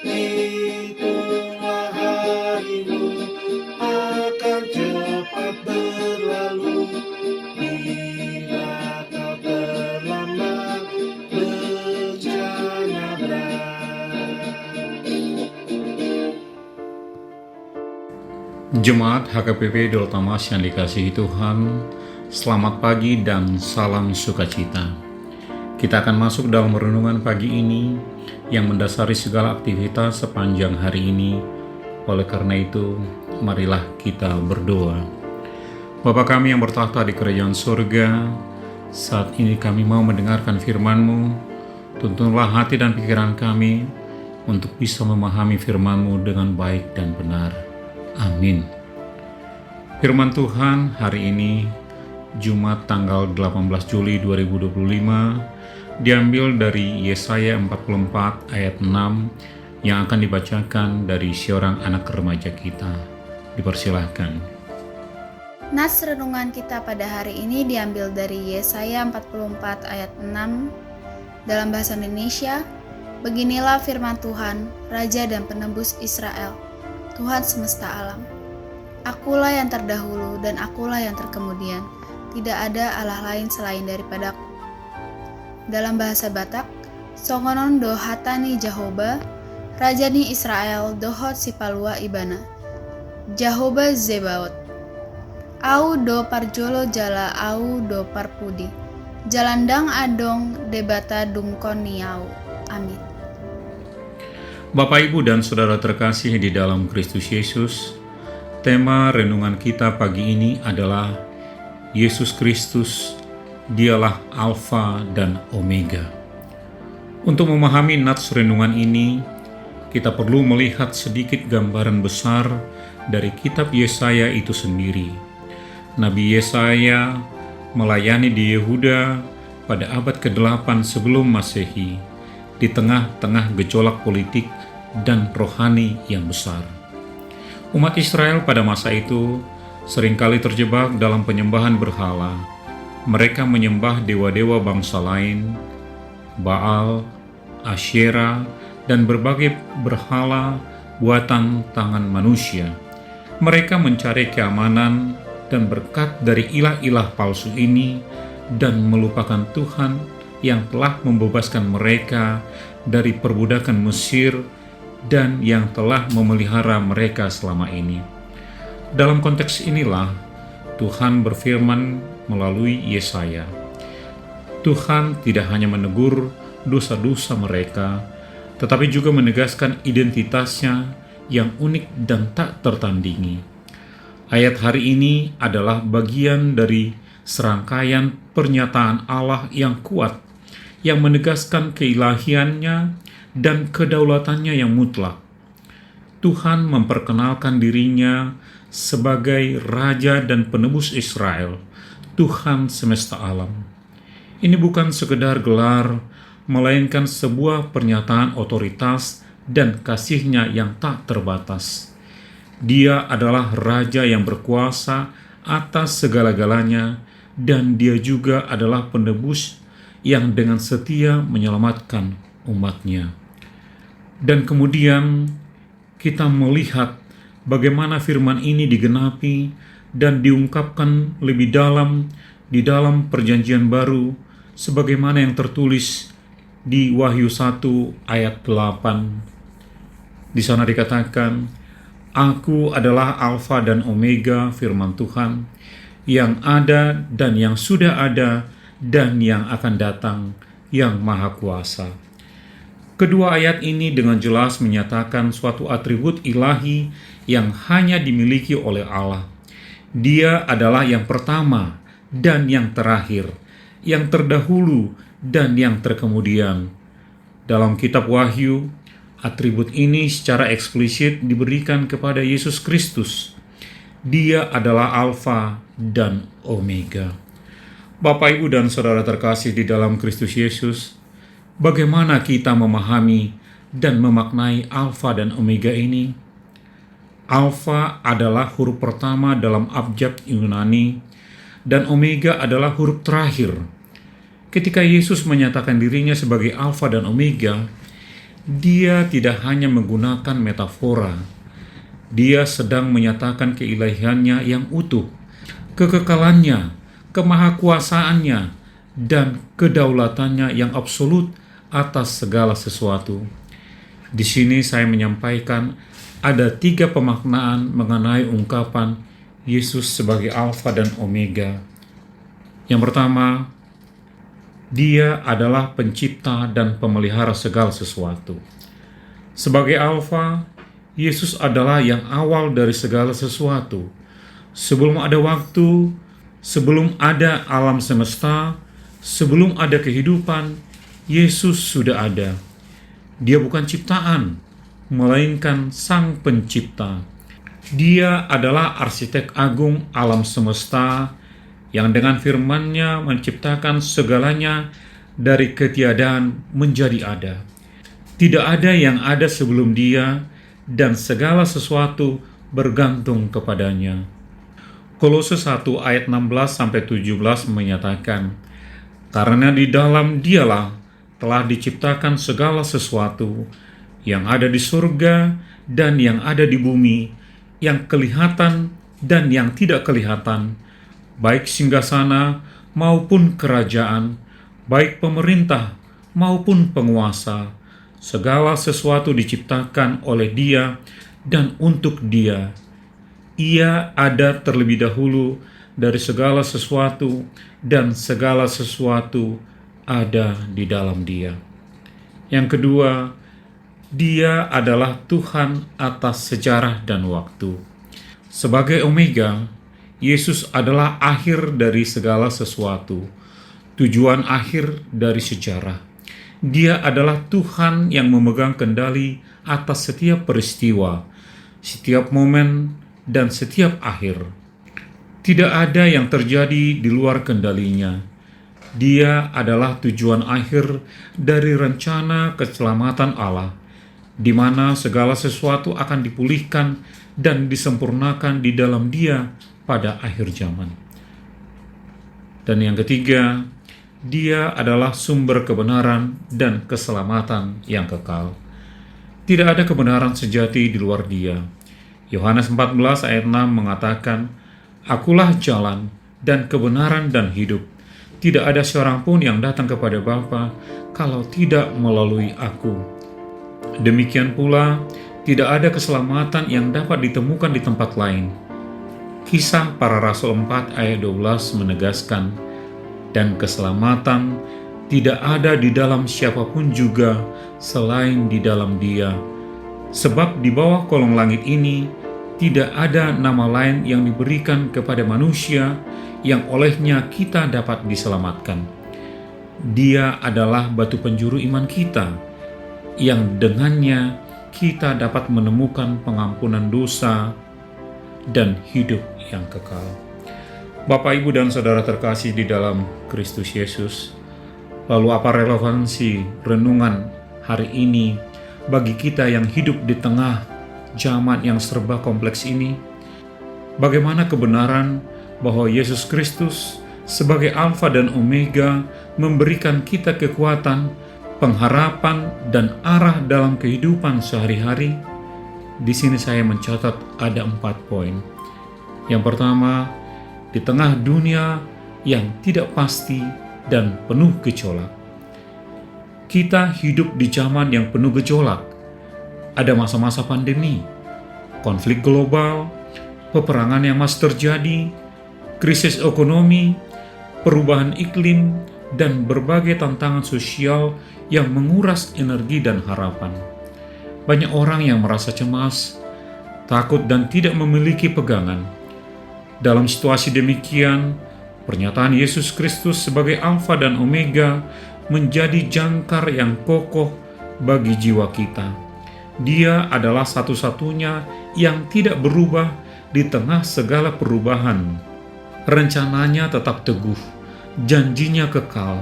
Itulah harimu akan cepat berlalu bila kau terlambat bencana berat. Jemaat HKBP Doltamas yang dikasihi Tuhan, selamat pagi dan salam sukacita. Kita akan masuk dalam renungan pagi ini yang mendasari segala aktivitas sepanjang hari ini. Oleh karena itu, marilah kita berdoa. Bapa kami yang bertahta di kerajaan surga, saat ini kami mau mendengarkan firman-Mu. Tuntunlah hati dan pikiran kami untuk bisa memahami firman-Mu dengan baik dan benar. Amin. Firman Tuhan hari ini, Jumat tanggal 18 Juli 2025, diambil dari Yesaya 44 ayat 6 yang akan dibacakan dari seorang anak remaja kita. Dipersilahkan. Nas renungan kita pada hari ini diambil dari Yesaya 44 ayat 6 dalam bahasa Indonesia. Beginilah firman Tuhan, Raja dan Penebus Israel, Tuhan semesta alam. Akulah yang terdahulu dan akulah yang terkemudian, tidak ada Allah lain selain daripadaku. Dalam bahasa Batak, Songonon do hatani Jahoba, Rajani Israel dohot sipalua ibana, Jahoba Zebaot. Au do parjolo jala au do parpudi, jalandang adong debata dungkon niau. Amin. Bapak, Ibu, dan Saudara terkasih di dalam Kristus Yesus, tema renungan kita pagi ini adalah Yesus Kristus, Dialah Alfa dan Omega. Untuk memahami nats renungan ini, kita perlu melihat sedikit gambaran besar dari kitab Yesaya itu sendiri. Nabi Yesaya melayani di Yehuda pada abad ke-8 sebelum Masehi, di tengah-tengah gejolak politik dan rohani yang besar. Umat Israel pada masa itu seringkali terjebak dalam penyembahan berhala. Mereka menyembah dewa-dewa bangsa lain, Baal, Asyera, dan berbagai berhala buatan tangan manusia. Mereka mencari keamanan dan berkat dari ilah-ilah palsu ini dan melupakan Tuhan yang telah membebaskan mereka dari perbudakan Mesir dan yang telah memelihara mereka selama ini. Dalam konteks inilah Tuhan berfirman melalui Yesaya. Tuhan tidak hanya menegur dosa-dosa mereka, tetapi juga menegaskan identitasnya yang unik dan tak tertandingi. Ayat hari ini adalah bagian dari serangkaian pernyataan Allah yang kuat, yang menegaskan keilahiannya dan kedaulatannya yang mutlak. Tuhan memperkenalkan dirinya sebagai Raja dan Penebus Israel, Tuhan semesta alam. Ini bukan sekedar gelar, melainkan sebuah pernyataan otoritas dan kasih-Nya yang tak terbatas. Dia adalah Raja yang berkuasa atas segala-galanya, dan Dia juga adalah penebus yang dengan setia menyelamatkan umat-Nya. Dan kemudian kita melihat bagaimana firman ini digenapi dan diungkapkan lebih dalam di dalam Perjanjian Baru sebagaimana yang tertulis di Wahyu 1 ayat 8. Di sana dikatakan, Aku adalah Alfa dan Omega, firman Tuhan, yang ada dan yang sudah ada dan yang akan datang, yang Maha Kuasa. Kedua ayat ini dengan jelas menyatakan suatu atribut ilahi yang hanya dimiliki oleh Allah. Dia adalah yang pertama dan yang terakhir, yang terdahulu dan yang terkemudian. Dalam kitab Wahyu, atribut ini secara eksplisit diberikan kepada Yesus Kristus. Dia adalah Alfa dan Omega. Bapak, Ibu, dan Saudara terkasih di dalam Kristus Yesus, bagaimana kita memahami dan memaknai Alfa dan Omega ini? Alfa adalah huruf pertama dalam abjad Yunani, dan Omega adalah huruf terakhir. Ketika Yesus menyatakan dirinya sebagai Alfa dan Omega, Dia tidak hanya menggunakan metafora, Dia sedang menyatakan keilahiannya yang utuh, kekekalannya, kemahakuasaannya, dan kedaulatannya yang absolut atas segala sesuatu. Di sini saya menyampaikan ada 3 pemaknaan mengenai ungkapan Yesus sebagai Alfa dan Omega. Yang pertama, Dia adalah pencipta dan pemelihara segala sesuatu. Sebagai Alfa, Yesus adalah yang awal dari segala sesuatu. Sebelum ada waktu, sebelum ada alam semesta, sebelum ada kehidupan, Yesus sudah ada. Dia bukan ciptaan, melainkan Sang Pencipta. Dia adalah arsitek agung alam semesta yang dengan firman-Nya menciptakan segalanya dari ketiadaan menjadi ada. Tidak ada yang ada sebelum Dia, dan segala sesuatu bergantung kepadanya. Kolose 1 ayat 16-17 menyatakan, karena di dalam Dialah telah diciptakan segala sesuatu yang ada di surga dan yang ada di bumi, yang kelihatan dan yang tidak kelihatan, baik singgasana maupun kerajaan, baik pemerintah maupun penguasa. Segala sesuatu diciptakan oleh Dia dan untuk Dia. Ia ada terlebih dahulu dari segala sesuatu, dan segala sesuatu ada di dalam Dia. Yang kedua, Dia adalah Tuhan atas sejarah dan waktu. Sebagai Omega, Yesus adalah akhir dari segala sesuatu, tujuan akhir dari sejarah. Dia adalah Tuhan yang memegang kendali atas setiap peristiwa, setiap momen, dan setiap akhir. Tidak ada yang terjadi di luar kendalinya. Dia adalah tujuan akhir dari rencana keselamatan Allah, di mana segala sesuatu akan dipulihkan dan disempurnakan di dalam Dia pada akhir zaman. Dan yang ketiga, Dia adalah sumber kebenaran dan keselamatan yang kekal. Tidak ada kebenaran sejati di luar Dia. Yohanes 14 ayat 6 mengatakan, Akulah jalan dan kebenaran dan hidup. Tidak ada seorang pun yang datang kepada Bapa kalau tidak melalui Aku. Demikian pula, tidak ada keselamatan yang dapat ditemukan di tempat lain. Kisah Para Rasul 4 ayat 12 menegaskan, dan keselamatan tidak ada di dalam siapapun juga selain di dalam Dia. Sebab di bawah kolong langit ini tidak ada nama lain yang diberikan kepada manusia yang olehnya kita dapat diselamatkan. Dia adalah batu penjuru iman kita, yang dengannya kita dapat menemukan pengampunan dosa dan hidup yang kekal. Bapak, Ibu, dan Saudara terkasih di dalam Kristus Yesus, lalu apa relevansi renungan hari ini bagi kita yang hidup di tengah zaman yang serba kompleks ini? Bagaimana kebenaran bahwa Yesus Kristus sebagai Alfa dan Omega memberikan kita kekuatan, pengharapan, dan arah dalam kehidupan sehari-hari? Di sini saya mencatat ada 4 poin. Yang pertama, di tengah dunia yang tidak pasti dan penuh gejolak. Kita hidup di zaman yang penuh gejolak. Ada masa-masa pandemi, konflik global, peperangan yang masih terjadi, krisis ekonomi, perubahan iklim, dan berbagai tantangan sosial yang menguras energi dan harapan. Banyak orang yang merasa cemas, takut, dan tidak memiliki pegangan. Dalam situasi demikian, pernyataan Yesus Kristus sebagai Alfa dan Omega menjadi jangkar yang kokoh bagi jiwa kita. Dia adalah satu-satunya yang tidak berubah di tengah segala perubahan. Rencananya tetap teguh, janjinya kekal.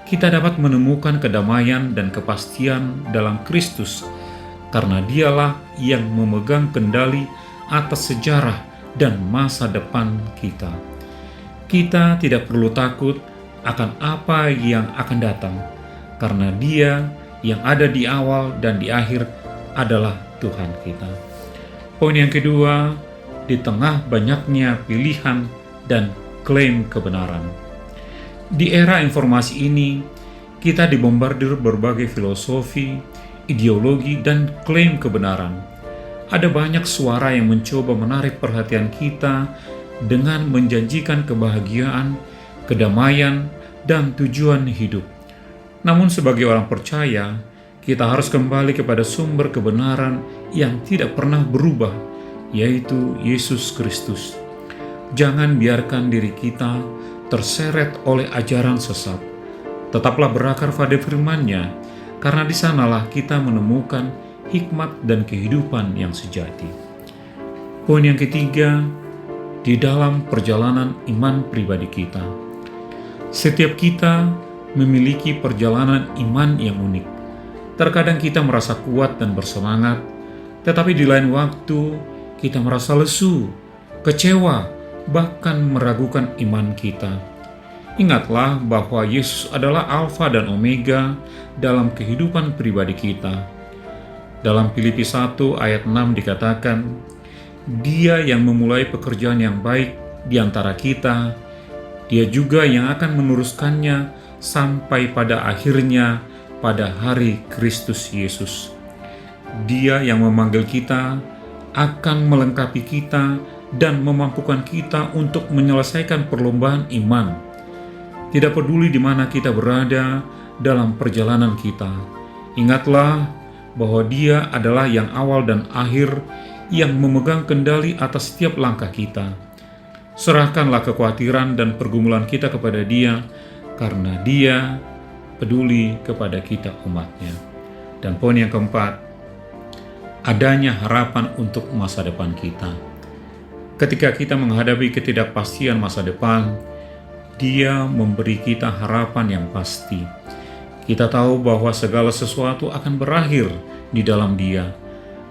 Kita dapat menemukan kedamaian dan kepastian dalam Kristus, karena Dialah yang memegang kendali atas sejarah dan masa depan kita. Kita tidak perlu takut akan apa yang akan datang, karena Dia yang ada di awal dan di akhir adalah Tuhan kita. Poin yang kedua, di tengah banyaknya pilihan dan klaim kebenaran. Di era informasi ini, kita dibombardir berbagai filosofi, ideologi, dan klaim kebenaran. Ada banyak suara yang mencoba menarik perhatian kita dengan menjanjikan kebahagiaan, kedamaian, dan tujuan hidup. Namun sebagai orang percaya, kita harus kembali kepada sumber kebenaran yang tidak pernah berubah, yaitu Yesus Kristus. Jangan biarkan diri kita terseret oleh ajaran sesat. Tetaplah berakar pada firman-Nya, karena di sanalah kita menemukan hikmat dan kehidupan yang sejati. Poin yang ketiga, di dalam perjalanan iman pribadi kita. Setiap kita memiliki perjalanan iman yang unik. Terkadang kita merasa kuat dan bersemangat, tetapi di lain waktu kita merasa lesu, kecewa, bahkan meragukan iman kita. Ingatlah bahwa Yesus adalah Alfa dan Omega dalam kehidupan pribadi kita. Dalam Filipi 1 ayat 6 dikatakan, Dia yang memulai pekerjaan yang baik di antara kita, Dia juga yang akan meneruskannya sampai pada akhirnya pada hari Kristus Yesus. Dia yang memanggil kita akan melengkapi kita dan memampukan kita untuk menyelesaikan perlombaan iman. Tidak peduli di mana kita berada dalam perjalanan kita, ingatlah bahwa Dia adalah yang awal dan akhir, yang memegang kendali atas setiap langkah kita. Serahkanlah kekhawatiran dan pergumulan kita kepada Dia, karena Dia peduli kepada kita umat-Nya. Dan poin yang keempat, adanya harapan untuk masa depan kita. Ketika kita menghadapi ketidakpastian masa depan, Dia memberi kita harapan yang pasti. Kita tahu bahwa segala sesuatu akan berakhir di dalam Dia,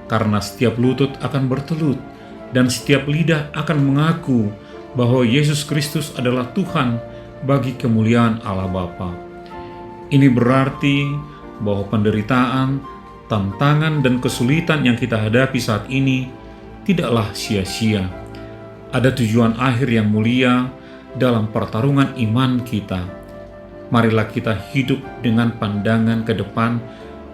karena setiap lutut akan bertelut dan setiap lidah akan mengaku bahwa Yesus Kristus adalah Tuhan bagi kemuliaan Allah Bapa. Ini berarti bahwa penderitaan, tantangan, dan kesulitan yang kita hadapi saat ini tidaklah sia-sia. Ada tujuan akhir yang mulia dalam pertarungan iman kita. Marilah kita hidup dengan pandangan ke depan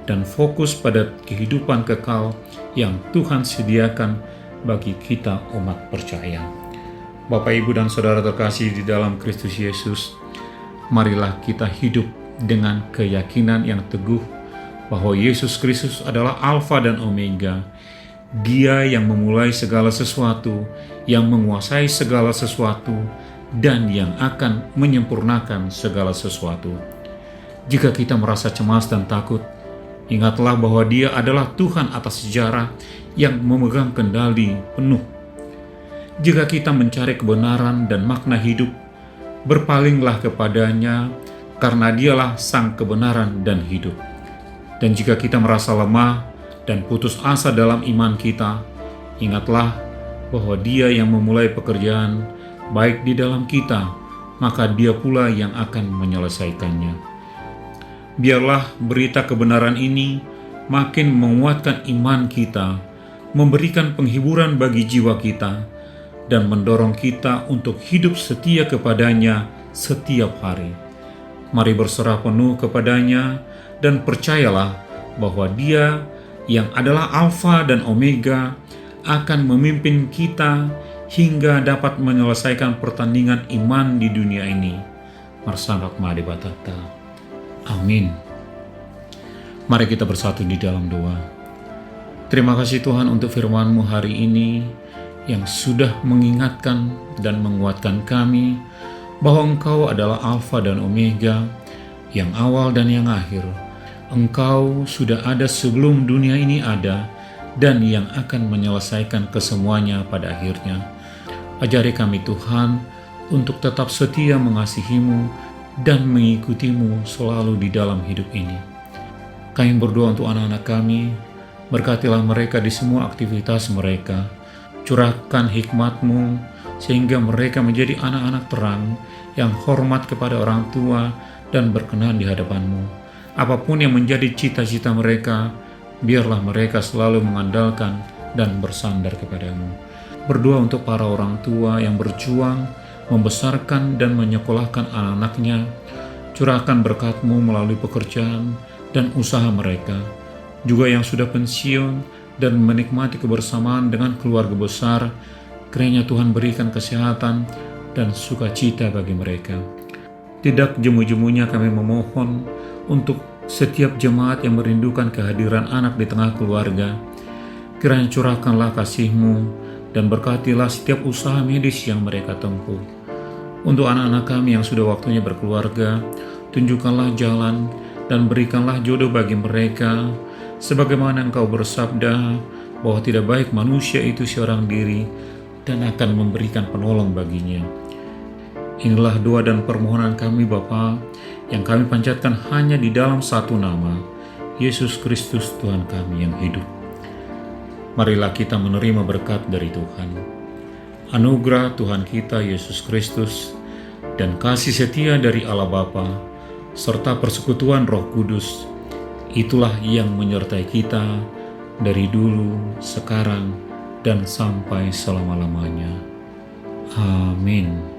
dan fokus pada kehidupan kekal yang Tuhan sediakan bagi kita umat percaya. Bapak, Ibu, dan Saudara terkasih di dalam Kristus Yesus, marilah kita hidup dengan keyakinan yang teguh bahwa Yesus Kristus adalah Alfa dan Omega. Dia yang memulai segala sesuatu, yang menguasai segala sesuatu, dan yang akan menyempurnakan segala sesuatu. Jika kita merasa cemas dan takut, ingatlah bahwa Dia adalah Tuhan atas sejarah yang memegang kendali penuh. Jika kita mencari kebenaran dan makna hidup, berpalinglah kepada-Nya, karena Dialah sang kebenaran dan hidup. Dan jika kita merasa lemah dan putus asa dalam iman kita, ingatlah bahwa Dia yang memulai pekerjaan baik di dalam kita, maka Dia pula yang akan menyelesaikannya. Biarlah berita kebenaran ini makin menguatkan iman kita, memberikan penghiburan bagi jiwa kita, dan mendorong kita untuk hidup setia kepada-Nya setiap hari. Mari berserah penuh kepada-Nya dan percayalah bahwa Dia yang adalah Alfa dan Omega akan memimpin kita hingga dapat menyelesaikan pertandingan iman di dunia ini. Marsanrak Made Batata. Amin. Mari kita bersatu di dalam doa. Terima kasih Tuhan untuk firman-Mu hari ini yang sudah mengingatkan dan menguatkan kami bahwa Engkau adalah Alfa dan Omega, yang awal dan yang akhir. Engkau sudah ada sebelum dunia ini ada, dan yang akan menyelesaikan kesemuanya pada akhirnya. Ajari kami Tuhan untuk tetap setia mengasihi-Mu dan mengikuti-Mu selalu di dalam hidup ini. Kami berdoa untuk anak-anak kami, berkatilah mereka di semua aktivitas mereka. Curahkan hikmat-Mu sehingga mereka menjadi anak-anak terang yang hormat kepada orang tua dan berkenan di hadapan-Mu. Apapun yang menjadi cita-cita mereka, biarlah mereka selalu mengandalkan dan bersandar kepadamu. Berdoa untuk para orang tua yang berjuang, membesarkan dan menyekolahkan anak-anaknya. Curahkan berkat-Mu melalui pekerjaan dan usaha mereka. Juga yang sudah pensiun dan menikmati kebersamaan dengan keluarga besar, kiranya Tuhan berikan kesehatan dan sukacita bagi mereka. Tidak jemu-jemunya kami memohon untuk setiap jemaat yang merindukan kehadiran anak di tengah keluarga. Kiranya curahkanlah kasih-Mu dan berkatilah setiap usaha medis yang mereka tempuh. Untuk anak-anak kami yang sudah waktunya berkeluarga, tunjukkanlah jalan dan berikanlah jodoh bagi mereka, sebagaimana Engkau bersabda bahwa tidak baik manusia itu seorang diri dan akan memberikan penolong baginya. Inilah doa dan permohonan kami Bapa, yang kami panjatkan hanya di dalam satu nama, Yesus Kristus Tuhan kami yang hidup. Marilah kita menerima berkat dari Tuhan. Anugerah Tuhan kita Yesus Kristus dan kasih setia dari Allah Bapa serta persekutuan Roh Kudus, itulah yang menyertai kita dari dulu, sekarang, dan sampai selama-lamanya. Amin.